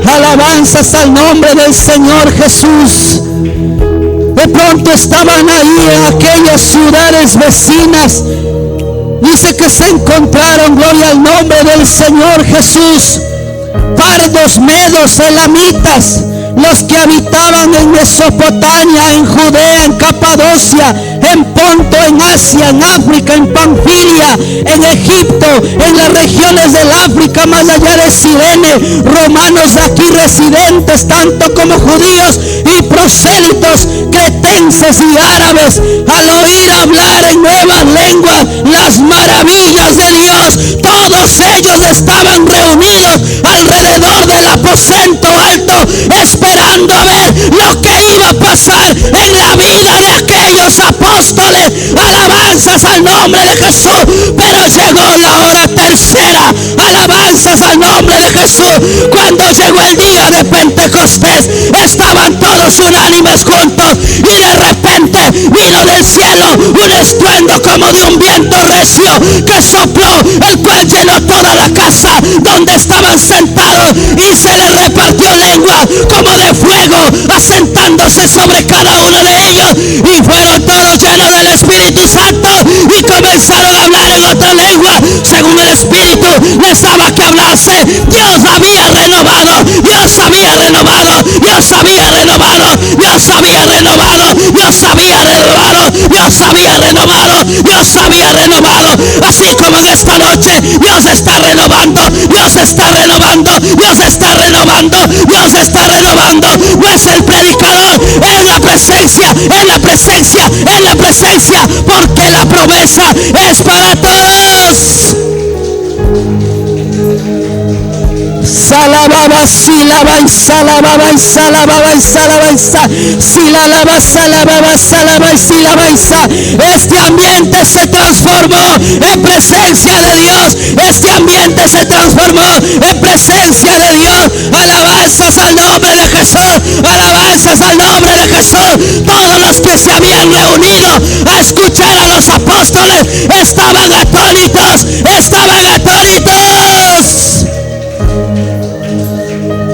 Alabanzas al nombre del Señor Jesús. De pronto estaban ahí en aquellas ciudades vecinas. Dice que se encontraron, gloria al nombre del Señor Jesús, pardos, medos, elamitas, los que habitaban en Mesopotamia, en Judea, en Capadocia, en Ponto, en Asia, en África, en Panfilia, en Egipto, en las regiones del África, más allá de Cirene, romanos aquí residentes, tanto como judíos y prosélitos, cretenses y árabes, al oír hablar en nuevas lenguas las maravillas de Dios, todos ellos estaban reunidos alrededor del aposento alto, esperando a ver lo que iba a pasar en la vida de aquellos apóstoles. Alabanzas al nombre de Jesús. Pero llegó la hora tercera. Alabanzas al nombre de Jesús. Cuando llegó el día de Pentecostés, estaban todos unánimes juntos, y de repente vino del cielo un estruendo como de un viento recio que sopló, el cual llenó toda la casa donde estaban sentados, y se les repartió lengua como de fuego, asentándose sobre cada uno de ellos, y fueron todos llenos del Espíritu Santo y comenzaron a hablar en otra lengua según el Espíritu les daba que hablase. Dios había renovado, Dios había renovado, Dios había renovado, Dios había renovado, Dios había renovado, Dios había renovado, Dios había renovado. Así como en esta noche Dios está renovando, Dios está renovando, Dios está renovando, Dios está renovando. No es el predicador, es la presencia, es la presencia, es la presencia, porque la promesa es para todos. Salababa, silaba y salababa y salababa y salaba y silalaba, salababa, salaba y silaba y sa. Este ambiente se transformó en presencia de Dios. Este ambiente se transformó en presencia de Dios. Alabanzas al nombre de Jesús. Alabanzas al nombre de Jesús. Todos los que se habían reunido a escuchar a los apóstoles estaban atónitos. Estaban atónitos.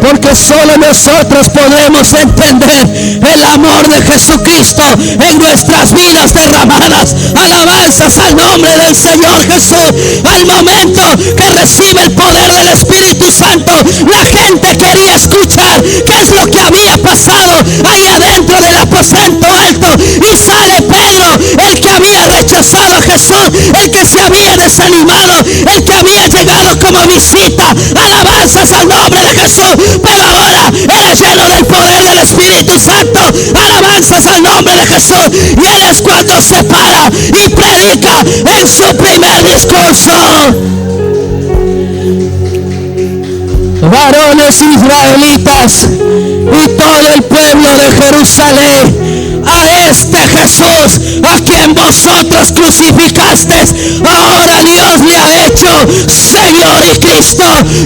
Porque solo nosotros podemos entender el amor de Jesucristo en nuestras vidas derramadas. Alabanzas al nombre del Señor Jesús. Al momento que recibe el poder del Espíritu Santo, la gente quería escuchar qué es lo que había pasado ahí adentro del aposento alto. Y sale Pedro, el que había rechazado a Jesús, el que se había desanimado, el que había llegado como visita. Alabanzas al nombre de Jesús. Pero ahora era lleno del poder del Espíritu Santo. Alabanzas al nombre de Jesús. Y él es cuando se para y predica en su primer discurso. Varones israelitas y todo el pueblo de Jerusalén, a este Jesús a quien vosotros crucificasteis, ahora Dios le ha hecho Señor y Cristo,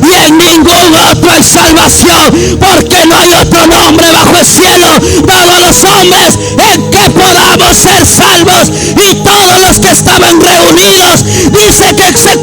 y en ningún otro hay salvación, porque no hay otro nombre bajo el cielo dado a los hombres en que podamos ser salvos. Y todos los que estaban reunidos, dice que se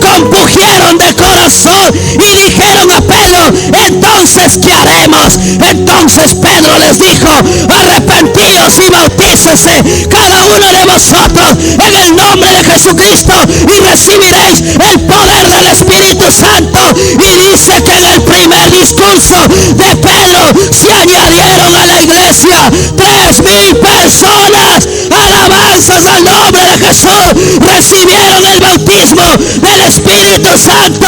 y dijeron a Pedro: entonces ¿qué haremos? Entonces Pedro les dijo: arrepentíos y bautícese cada uno de vosotros en el nombre de Jesucristo y recibiréis el poder del Espíritu Santo. Y dice que en el primer discurso de Pedro se añadieron a la iglesia 3,000 personas. Alabanzas al nombre de Jesús. Recibieron el bautismo del Espíritu Santo.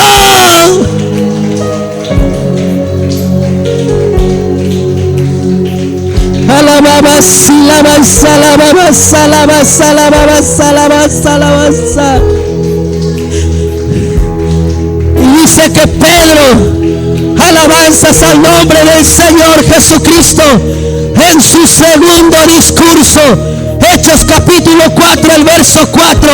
Alabanza, alabanza, alabanza, alabanza, alabanza, alabanza, alabanza. Y dice que Pedro, alabanzas al nombre del Señor Jesucristo, en su segundo discurso, Hechos capítulo 4, el verso 4,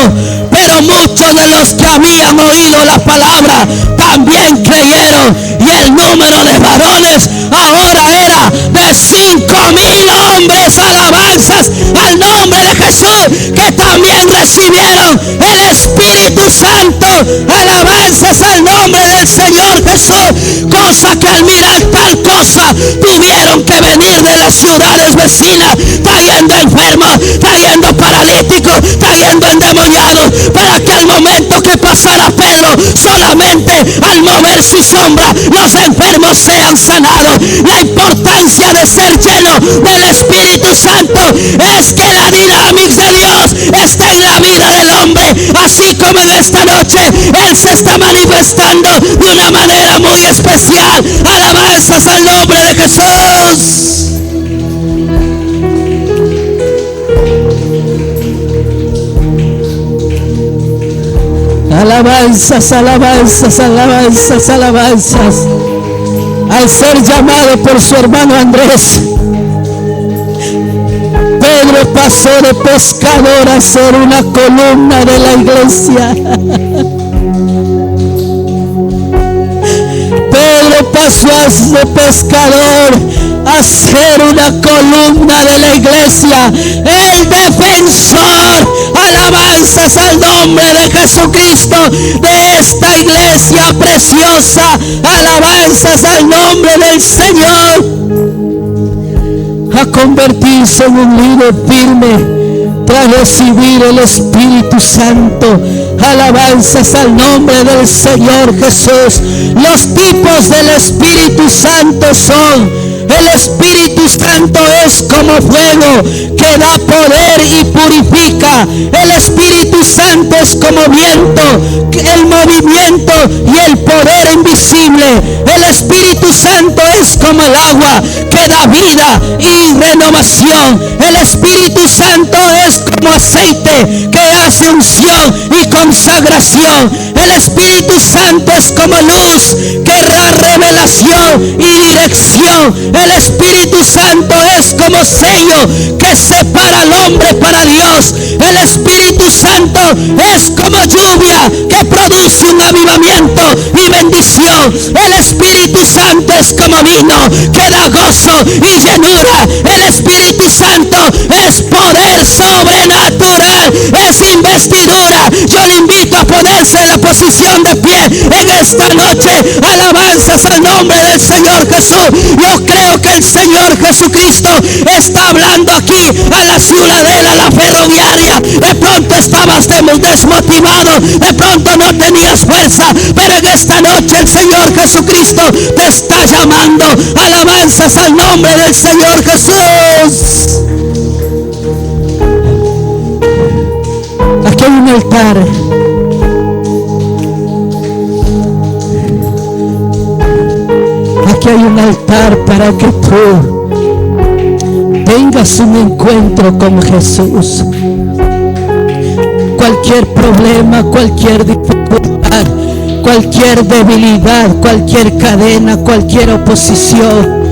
pero muchos de los que habían oído la palabra también creyeron, y el número de varones ahora era de 5,000 hombres. Alabanzas al nombre de Jesús, que también recibieron el Espíritu Santo. Alabanzas al nombre del Señor Jesús, cosa que al mirar tal cosa tuvieron que venir de las ciudades vecinas, trayendo enfermos, trayendo paralíticos, trayendo endemoniados, para que al momento que pasara Pedro, solamente al mover su sombra, los enfermos sean sanados. La importancia de ser lleno del Espíritu Santo es que la dinámica de Dios está en la vida del hombre, así como en esta noche Él se está manifestando de una manera muy especial. Alabanzas al nombre de Jesús. Alabanzas, alabanzas, alabanzas, alabanzas. Al ser llamado por su hermano Andrés, Pedro pasó de pescador a ser una columna de la iglesia. Pedro pasó de pescador a ser una columna de la iglesia, el defensor. Alabanzas al nombre de Jesucristo, de esta iglesia preciosa. Alabanzas al nombre del Señor. A convertirse en un líder firme tras recibir el Espíritu Santo. Alabanzas al nombre del Señor Jesús. Los tipos del Espíritu Santo son: el Espíritu Santo es como fuego que da poder y purifica. El Espíritu Santo es como viento, el movimiento y el poder invisible. El Espíritu Santo es como el agua que da vida y renovación. El Espíritu Santo es como aceite que hace unción y consagración. El Espíritu Santo es como luz que da revelación y dirección. El Espíritu Santo es como sello que separa al hombre para Dios. El Espíritu Santo es como lluvia que produce un avivamiento y bendición. El Espíritu Santo es como vino que da gozo y llenura. El Espíritu Santo es poder sobrenatural, es investidura. Yo le invito a ponerse en la posición de pie en esta noche. Alabanzas al nombre del Señor Jesús. Yo creo que el Señor Jesucristo está hablando aquí a la ciudadela, a la ferroviaria. De pronto estabas desmotivado, de pronto no tenías fuerza, pero en esta noche el Señor Jesucristo te está llamando. Alabanzas al nombre del Señor Jesús. Aquí hay un altar. Aquí hay un altar para que tú tengas un encuentro con Jesús. Cualquier problema, cualquier dificultad, cualquier debilidad, cualquier cadena, cualquier oposición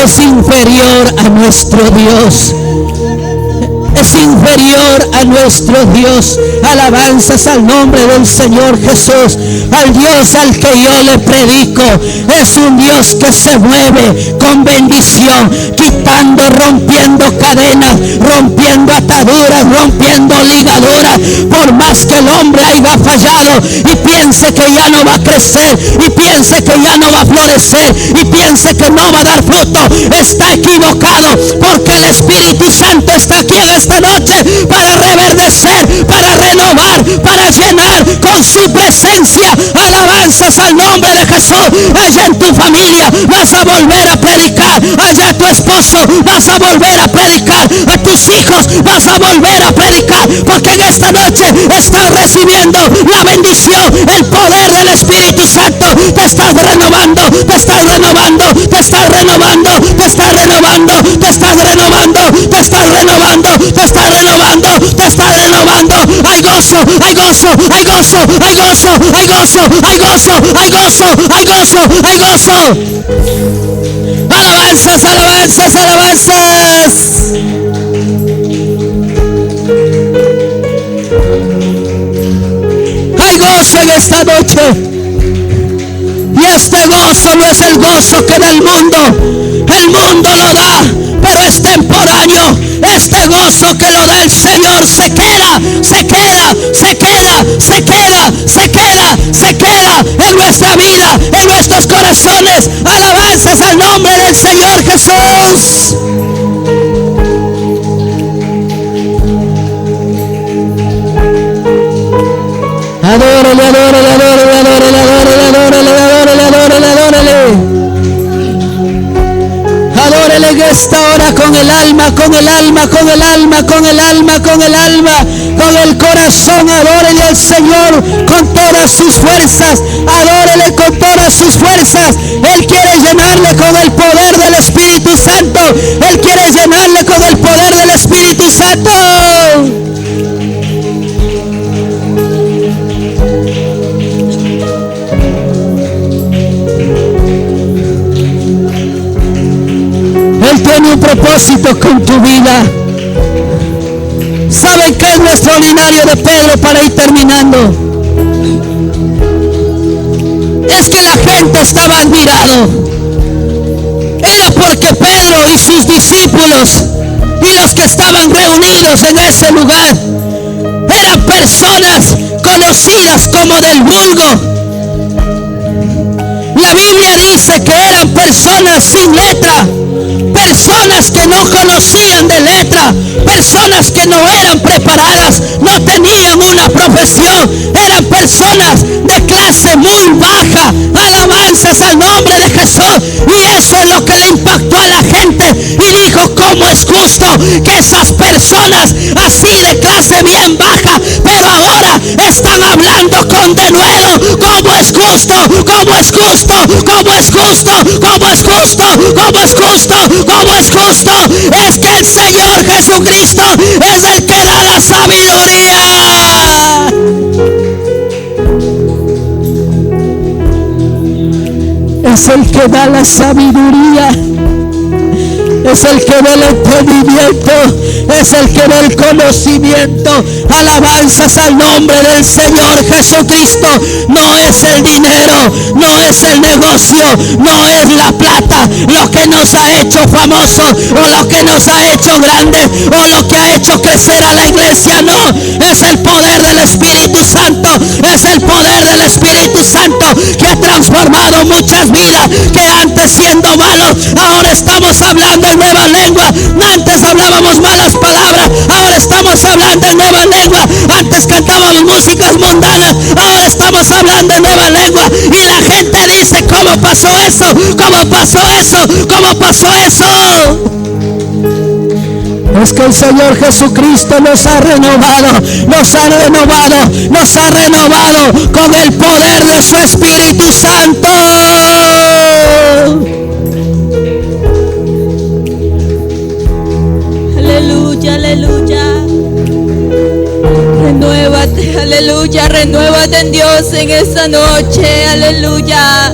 es inferior a nuestro Dios. Es inferior a nuestro Dios. Alabanzas al nombre del Señor Jesús. Al Dios al que yo le predico es un Dios que se mueve con bendición, quitando, rompiendo cadenas, rompiendo ataduras, rompiendo ligaduras. Por más que el hombre haya fallado y piense que ya no va a crecer, y piense que ya no va a florecer, y piense que no va a dar fruto, está equivocado, porque el Espíritu Santo está aquí en esta noche para reverdecer, para renovar, para llenar con su presencia. Alabanzas al nombre de Jesús. Allá en tu familia vas a volver a predicar, allá a tu esposo vas a volver a predicar, a tus hijos vas a volver a predicar, porque en esta noche estás recibiendo la bendición, el poder del Espíritu Santo. Te estás renovando, te estás renovando, te estás renovando, te estás renovando, te estás renovando, te estás renovando, te estás renovando, te estás renovando. Hay gozo, hay gozo, hay gozo, hay gozo, hay gozo, hay gozo, hay gozo, hay gozo, hay gozo. Alabanzas, alabanzas, alabanzas. Hay gozo en esta noche. Y este gozo no es el gozo que da el mundo. El mundo lo da, pero es temporáneo. Este gozo que lo da el Señor se queda, se queda, se queda, se queda, se queda, se queda en nuestra vida, en nuestros corazones. Alabanzas al nombre del Señor Jesús. Adórale, adórale, adórale, adórale, adórale, adórale, adórale, adórale, adórale. Adórale en esta hora con el alma, con el alma, con el alma, con el alma, con el alma, con el corazón. Adórele al Señor con todas sus fuerzas. Adórele con todas sus fuerzas. Él quiere llenarle con el poder del Espíritu Santo. Él quiere llenarle con el poder del Espíritu Santo. Él tiene un propósito con tu vida. ¿Saben qué es lo extraordinario de Pedro para ir terminando? Es que la gente estaba admirado. Era porque Pedro y sus discípulos y los que estaban reunidos en ese lugar eran personas conocidas como del vulgo. La Biblia dice que eran personas sin letra, personas que no conocían de letra, personas que no eran preparadas, no tenían una profesión, eran personas de clase muy baja. Alabanzas al nombre de Jesús. Y eso es lo que le impactó a la gente, y dijo: ¿cómo es justo que esas personas así de clase bien baja, pero ahora están hablando con denuedo? ¿Cómo es justo? ¿Cómo es justo? ¿Cómo es justo? ¿Cómo es justo? ¿Cómo es justo? ¿Cómo es justo? Es que el Señor Jesucristo es el que da la sabiduría. Es el que da la sabiduría. Es el que da el entendimiento, es el que da el conocimiento. Alabanzas al nombre del Señor Jesucristo. No es el dinero, no es el negocio, no es la plata lo que nos ha hecho famosos, o lo que nos ha hecho grandes, o lo que ha hecho crecer a la iglesia. No, es el poder del Espíritu Santo. Es el poder del Espíritu Santo que ha transformado muchas vidas, que antes siendo malos, ahora estamos hablando en nueva lengua. Antes hablábamos malas palabras, ahora estamos hablando en nueva lengua. Antes cantábamos músicas mundanas, ahora estamos hablando en nueva lengua. Y la gente dice: ¿cómo pasó eso? ¿Cómo pasó eso? ¿Cómo pasó eso? Es que el Señor Jesucristo nos ha renovado, nos ha renovado, nos ha renovado con el poder de su Espíritu Santo. Aleluya, aleluya. Renuévate, aleluya, renuévate en Dios en esta noche, aleluya.